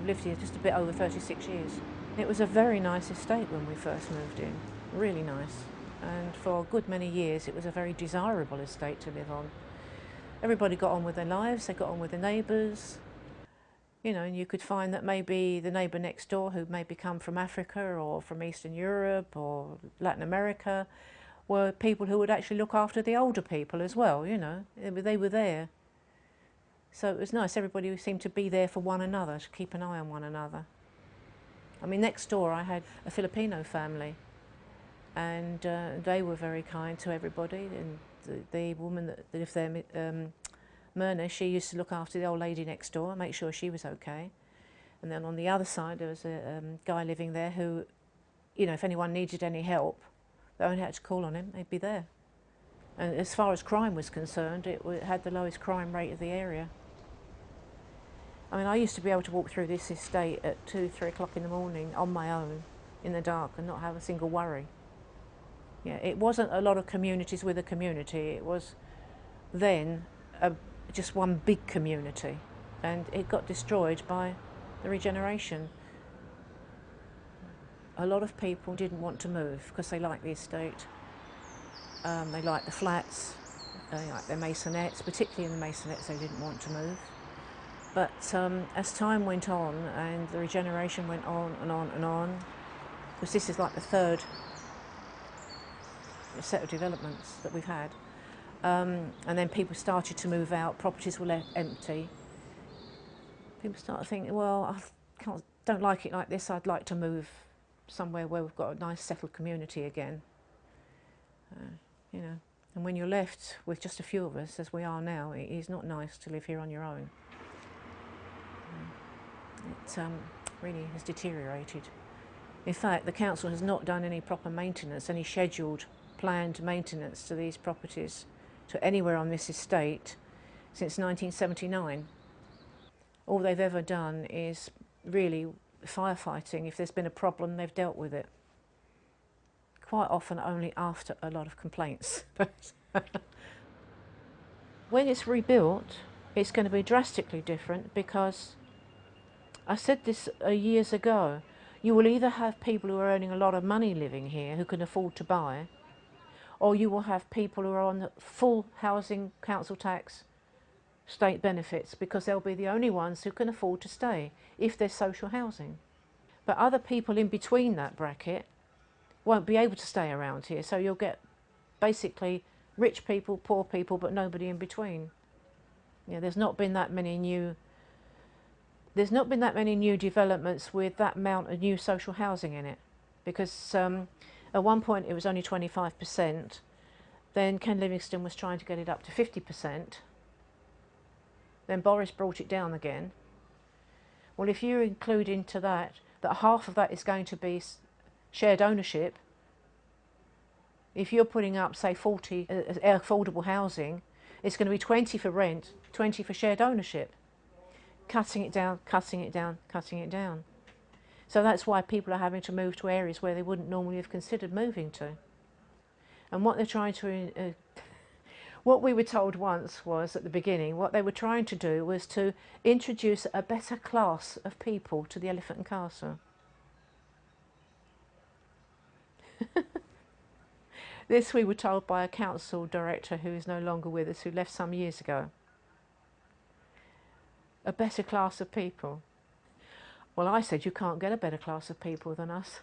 lived here just a bit over 36 years. It was a very nice estate when we first moved in, really nice. And for a good many years it was a very desirable estate to live on. Everybody got on with their lives, they got on with their neighbours. You know, and you could find that maybe the neighbour next door, who maybe come from Africa or from Eastern Europe or Latin America, were people who would actually look after the older people as well, you know. They were there. So it was nice, everybody seemed to be there for one another, to keep an eye on one another. I mean, next door I had a Filipino family, and they were very kind to everybody, and the woman that lived there, Myrna, she used to look after the old lady next door and make sure she was okay. And then on the other side there was a guy living there who, you know, if anyone needed any help, they only had to call on him, he'd be there. And as far as crime was concerned, it had the lowest crime rate of the area. I mean, I used to be able to walk through this estate at 2, 3 o'clock in the morning on my own in the dark and not have a single worry. Yeah, it wasn't a lot of communities with a community, it was then just one big community, and it got destroyed by the regeneration. A lot of people didn't want to move because they liked the estate, they liked the flats, they liked their maisonettes, particularly in the maisonettes they didn't want to move. But as time went on and the regeneration went on and on and on, because this is like the third set of developments that we've had, and then people started to move out, properties were left empty. People started thinking, well, I don't like it like this, I'd like to move somewhere where we've got a nice settled community again. You know, and when you're left with just a few of us, as we are now, it is not nice to live here on your own. It really has deteriorated. In fact, the council has not done any proper maintenance, any scheduled, planned maintenance to these properties, to anywhere on this estate, since 1979. All they've ever done is really firefighting. If there's been a problem, they've dealt with it. Quite often only after a lot of complaints. When it's rebuilt, it's going to be drastically different, because I said this years ago, you will either have people who are earning a lot of money living here who can afford to buy, or you will have people who are on full housing council tax state benefits, because they'll be the only ones who can afford to stay if there's social housing. But other people in between that bracket won't be able to stay around here, so you'll get basically rich people, poor people, but nobody in between. Yeah, there's not been that many new developments with that amount of new social housing in it, because at one point it was only 25%, then Ken Livingstone was trying to get it up to 50%, then Boris brought it down again. Well, if you include into that half of that is going to be shared ownership, if you're putting up, say, 40 affordable housing, it's going to be 20 for rent, 20 for shared ownership. Cutting it down, cutting it down, cutting it down. So that's why people are having to move to areas where they wouldn't normally have considered moving to. And what they're trying to, what we were told once was, at the beginning, what they were trying to do was to introduce a better class of people to the Elephant and Castle. This we were told by a council director who is no longer with us, who left some years ago. A better class of people. Well, I said, you can't get a better class of people than us.